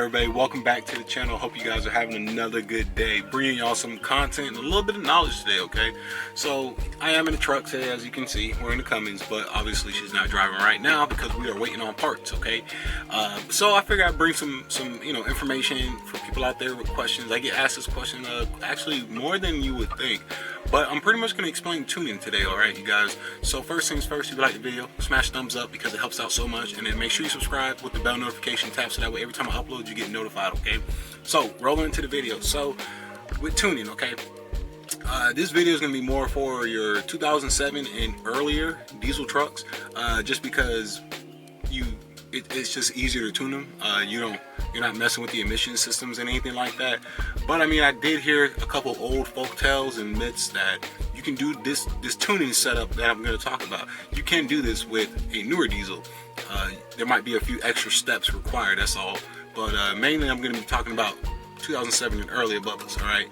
Everybody, welcome back to the channel. Hope you guys are having another good day. Bringing y'all some content and a little bit of knowledge today, okay? So I am in the truck today, as you can see. We're in the Cummins, but obviously she's not driving right now because we are waiting on parts, okay? So I figured I'd bring some information for people out there with questions. I get asked this question actually more than you would think, but I'm pretty much going to explain tuning today, all right, you guys? So first things first, if you like the video, smash thumbs up because it helps out so much, and then make sure you subscribe with the bell notification tab so that way every time I upload you get notified, okay? So rolling into the video. So with tuning, okay, this video is going to be more for your 2007 and earlier diesel trucks, just because it's just easier to tune them. You're not messing with the emission systems and anything like that. But I mean, I did hear a couple old folk tales and myths that you can do this tuning setup that I'm going to talk about. You can do this with a newer diesel. There might be a few extra steps required, that's all. But mainly I'm going to be talking about 2007 and earlier bubbles, all right?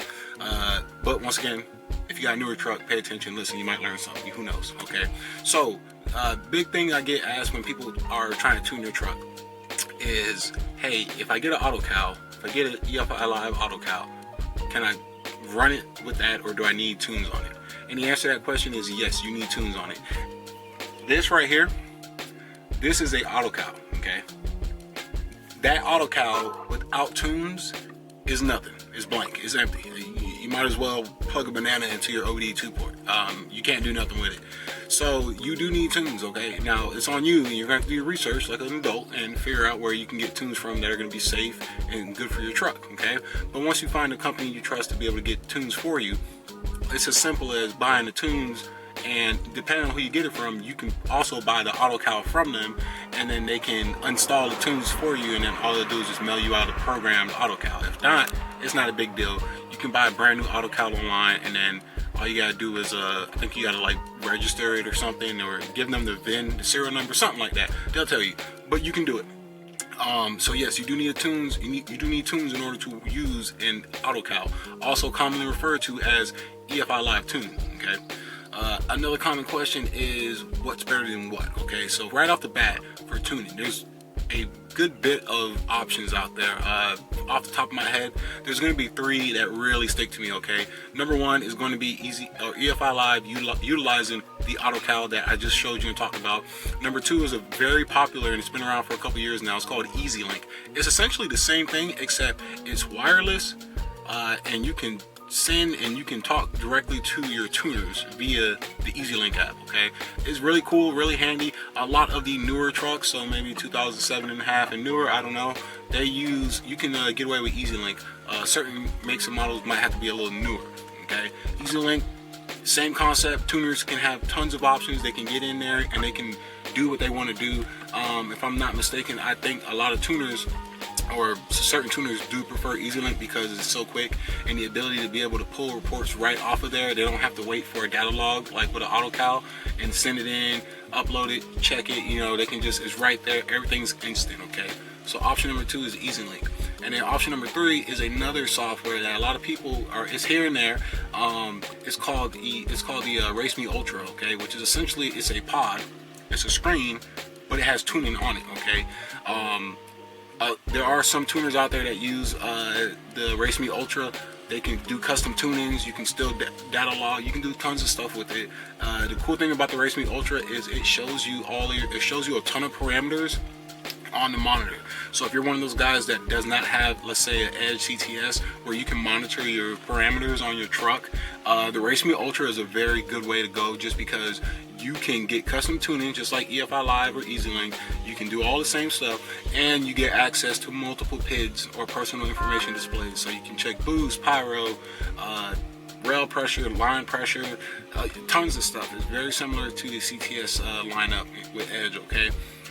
But once again, if you got a newer truck, pay attention, listen, you might learn something, who knows, okay? So, big thing I get asked when people are trying to tune their truck is, hey, if I get an auto cal, if I get an EFI Live auto cal, can I run it with that, or do I need tunes on it? And the answer to that question is yes, you need tunes on it. This right here, this is a auto cal, okay? That auto cal without tunes is nothing. It's blank. It's empty. You might as well plug a banana into your OBD2 port. You can't do nothing with it. So you do need tunes, okay? Now it's on you, and you're going to have to do your research like an adult and figure out where you can get tunes from that are going to be safe and good for your truck, okay? But once you find a company you trust to be able to get tunes for you, it's as simple as buying the tunes. And depending on who you get it from, you can also buy the auto cal from them, and then they can install the tunes for you, and then all they'll do is just mail you out a programmed auto cal. If not, it's not a big deal. You can buy a brand new auto cal online, and then all you gotta do is I think you gotta like register it or something, or give them the VIN, the serial number, something like that. They'll tell you, but you can do it. So yes, you do need tunes. You do need tunes in order to use an auto cal, also commonly referred to as EFI Live tune, okay? Another common question is what's better than what, okay? So right off the bat for tuning, there's a good bit of options out there. Off the top of my head, there's going to be three that really stick to me, okay? Number one is going to be EFI Live utilizing the auto cal that I just showed you and talked about. Number two is a very popular, and it's been around for a couple years now. It's called EZ-Link. It's essentially the same thing, except it's wireless, and you can send and you can talk directly to your tuners via the EZ-Link app, okay? It's really cool, really handy. A lot of the newer trucks, so maybe 2007 and a half and newer, I don't know, you can get away with EZ-Link. Certain makes and models might have to be a little newer, okay? EZ-Link, same concept. Tuners can have tons of options. They can get in there and they can do what they want to do. If I'm not mistaken, I think a lot of tuners, or certain tuners, do prefer EZ-Link because it's so quick, and the ability to be able to pull reports right off of there. They don't have to wait for a data log like with an auto cal and send it in, upload it, check it. You know, they can just, it's right there. Everything's instant, okay? So option number two is EZ-Link. And then option number three is another software that a lot of people it's here and there. It's called the Race Me Ultra, okay? Which is essentially, it's a pod, it's a screen, but it has tuning on it, okay? There are some tuners out there that use the Race Me Ultra. They can do custom tunings. You can still data log. You can do tons of stuff with it. The cool thing about the Race Me Ultra is it shows you a ton of parameters on the monitor. So if you're one of those guys that does not have, let's say, an Edge CTS where you can monitor your parameters on your truck, the Race Me Ultra is a very good way to go, just because you can get custom tuning just like EFI Live or EZ-Link. You can do all the same stuff, and you get access to multiple PIDs or personal information displays. So you can check boost, pyro, rail pressure, line pressure, tons of stuff. It's very similar to the CTS lineup with Edge, okay?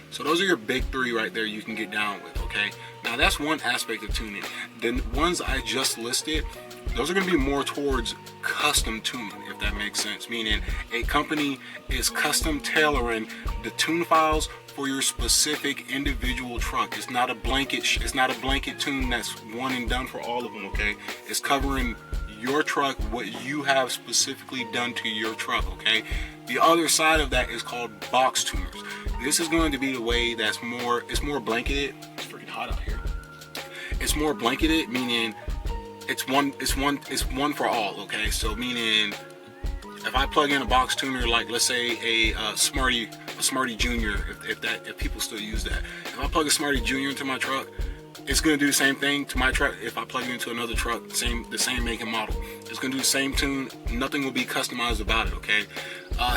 So those are your big three right there you can get down with, okay? Now that's one aspect of tuning. The ones I just listed, those are going to be more towards custom tuning, if that makes sense. Meaning a company is custom tailoring the tune files for your specific individual truck. It's not a blanket. It's not a blanket tune that's one and done for all of them. Okay, it's covering your truck, what you have specifically done to your truck. Okay, the other side of that is called box tuners. This is going to be the way that's more. It's more blanketed. It's freaking hot out here. it's more blanketed, meaning it's one for all. Okay, so meaning if I plug in a box tuner, like let's say a Smarty Junior, if people still use that, if I plug a Smarty Junior into my truck, it's gonna do the same thing to my truck. If I plug it into another truck, the same make and model, it's gonna do the same tune. Nothing will be customized about it. Okay.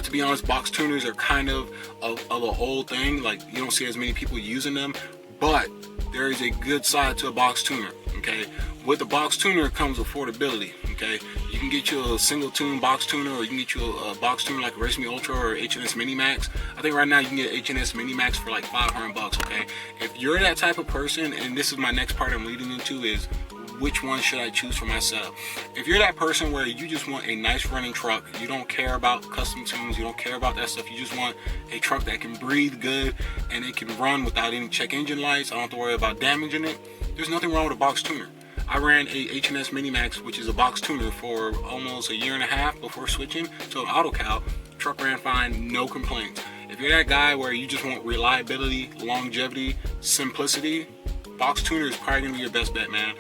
To be honest, box tuners are kind of an old thing. Like, you don't see as many people using them, but there is a good side to a box tuner. Okay. With the box tuner comes affordability. Okay. You can get you a single tune box tuner, or you can get you a box tuner like a Race Me Ultra or HNS Mini Max. I think right now you can get HNS Mini Max for like $500. Okay. If you're that type of person, and this is my next part I'm leading into, is which one should I choose for my setup? If you're that person where you just want a nice running truck, you don't care about custom tunes, you don't care about that stuff, you just want a truck that can breathe good and it can run without any check engine lights, I don't have to worry about damaging it, there's nothing wrong with a box tuner. I ran a HNS Mini Max, which is a box tuner, for almost a year and a half before switching to an AutoCal. Truck ran fine, no complaints. If you're that guy where you just want reliability, longevity, simplicity, box tuner is probably gonna be your best bet, man.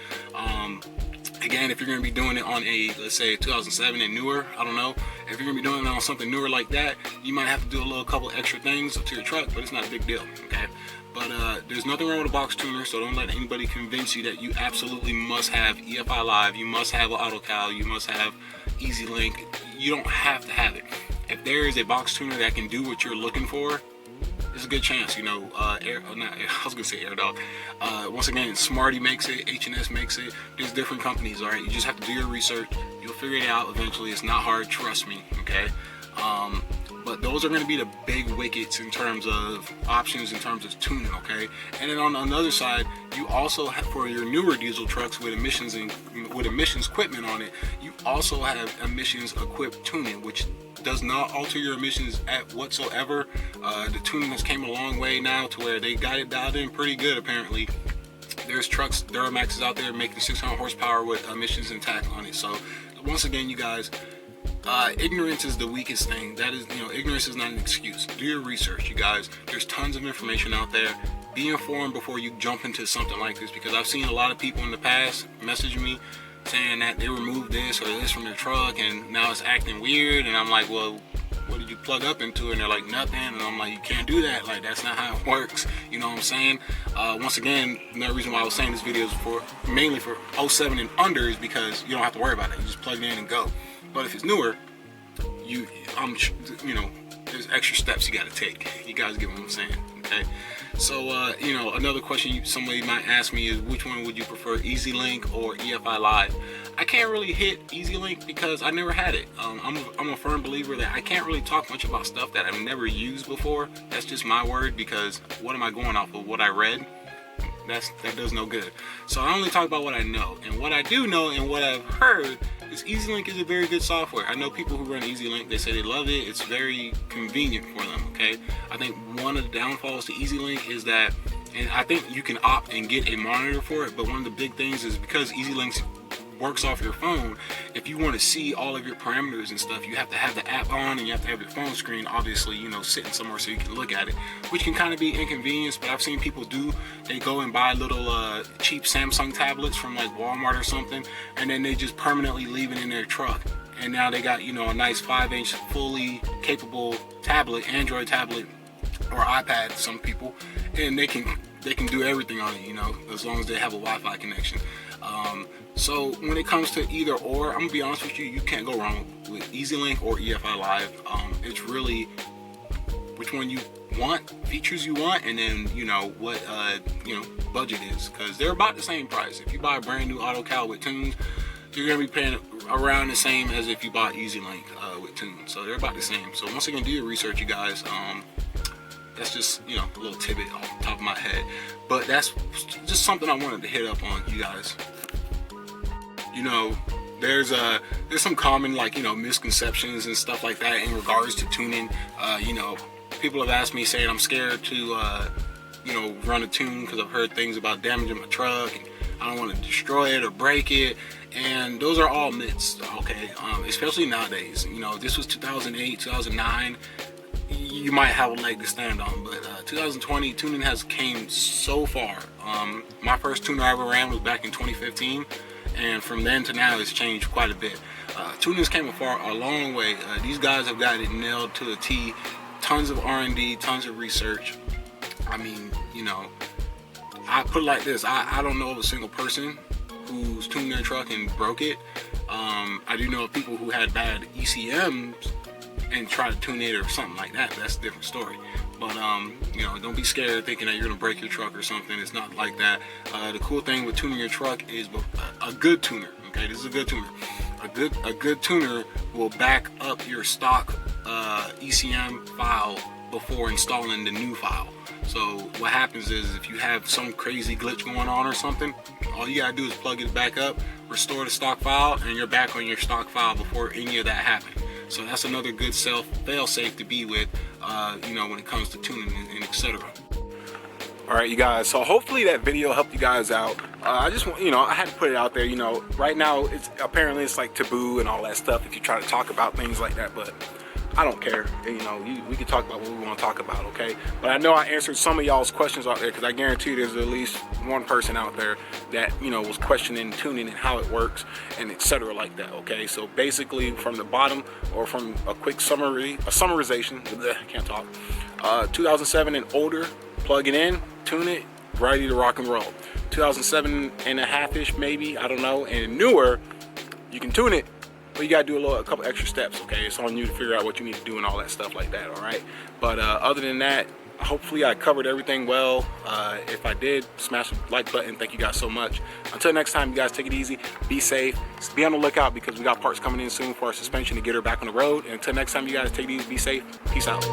Again, if you're gonna be doing it on a, let's say, 2007 and newer, I don't know. If you're gonna be doing it on something newer like that, you might have to do a couple extra things to your truck, but it's not a big deal, okay? But there's nothing wrong with a box tuner, so don't let anybody convince you that you absolutely must have EFI Live, you must have an AutoCal, you must have EZ-Link. You don't have to have it. If there is a box tuner that can do what you're looking for, there's a good chance, you know, I was gonna say AirDog. Once again, Smarty makes it, HNS makes it. There's different companies, all right? You just have to do your research. You'll figure it out eventually. It's not hard, trust me, okay? But those are going to be the big wickets in terms of options, in terms of tuning, okay? And then on the other side, you also have, for your newer diesel trucks with emissions equipment on it, you also have emissions equipped tuning, which does not alter your emissions at whatsoever. The tuning has came a long way now to where they got it dialed in pretty good, apparently. There's trucks, Duramaxes out there making 600 horsepower with emissions intact on it. So once again, you guys, ignorance is the weakest thing. That is, you know, ignorance is not an excuse. Do your research, you guys. There's tons of information out there. Be informed before you jump into something like this, because I've seen a lot of people in the past message me saying that they removed this or this from their truck and now it's acting weird, and I'm like, well, what did you plug up into it? And they're like, nothing. And I'm like, you can't do that. Like, that's not how it works. You know what I'm saying? Once again, another reason why I was saying this video is mainly for 07 and under, is because you don't have to worry about it. You just plug it in and go. But if it's newer, you know, there's extra steps you got to take. You guys get what I'm saying, okay? So, you know, another question somebody might ask me is, which one would you prefer, EZ-Link or EFI Live? I can't really hit EZ-Link because I never had it. I'm a firm believer that I can't really talk much about stuff that I've never used before. That's just my word, because what am I going off of? What I read? That does no good. So I only talk about what I know. And what I do know and what I've heard is EZ-Link is a very good software. I know people who run EZ-Link, they say they love it. It's very convenient for them, okay? I think one of the downfalls to EZ-Link is that, and I think you can opt and get a monitor for it, but one of the big things is because EZ-Link works off your phone, if you want to see all of your parameters and stuff, you have to have the app on and you have to have your phone screen, obviously, you know, sitting somewhere so you can look at it, which can kind of be inconvenience. But I've seen people they go and buy little cheap Samsung tablets from like Walmart or something, and then they just permanently leave it in their truck, and now they got, you know, a nice 5-inch fully capable tablet, Android tablet or iPad, some people, and they can do everything on it, you know, as long as they have a Wi-Fi connection. So when it comes to either or, I'm gonna be honest with you, you can't go wrong with EZ-Link or EFI Live. It's really which one you want, features you want, and then, you know, what you know, budget is, because they're about the same price. If you buy a brand new AutoCal with tunes, you're gonna be paying around the same as if you bought EZ-Link with tunes. So they're about the same. So once again, do your research, you guys. That's just, you know, a little tidbit off the top of my head, but that's just something I wanted to hit up on, you guys. You know, there's some common, like, you know, misconceptions and stuff like that in regards to tuning. You know, people have asked me, saying I'm scared to you know, run a tune because I've heard things about damaging my truck and I don't want to destroy it or break it, and those are all myths, okay? Especially nowadays. You know, this was 2008, 2009. You might have a leg to stand on, but 2020, tuning has came so far My first tuner I ever ran was back in 2015, and from then to now it's changed quite a bit. Tuners came a long way. These guys have got it nailed to a T. Tons of R&D, tons of research. I mean, you know, I put it like this, I don't know of a single person who's tuned their truck and broke it. I do know of people who had bad ECMs and tried to tune it or something like that. That's a different story. But you know, don't be scared thinking that you're gonna break your truck or something. It's not like that. The cool thing with tuning your truck is a good tuner. Okay, this is a good tuner. A good tuner will back up your stock ECM file before installing the new file. So what happens is, if you have some crazy glitch going on or something, all you gotta do is plug it back up, restore the stock file, and you're back on your stock file before any of that happened. So that's another good fail-safe to be with, you know, when it comes to tuning and etc. All right, you guys, so hopefully that video helped you guys out. I just want, you know, I had to put it out there. You know, right now it's apparently like taboo and all that stuff if you try to talk about things like that, but I don't care. You know, we can talk about what we want to talk about, okay? But I know I answered some of y'all's questions out there, because I guarantee there's at least one person out there that, you know, was questioning tuning and how it works and etc. like that, okay? So basically, from the bottom, or from a quick summarization, can't talk. 2007 and older, plug it in, tune it, ready to rock and roll. 2007 and a half-ish maybe, I don't know, and newer, you can tune it, but you gotta do a couple extra steps, okay? It's on you to figure out what you need to do and all that stuff like that, all right? But other than that, hopefully I covered everything well. If I did, smash the like button. Thank you guys so much. Until next time, you guys take it easy, be safe, be on the lookout, because we got parts coming in soon for our suspension to get her back on the road. And until next time, you guys take it easy, be safe, peace out.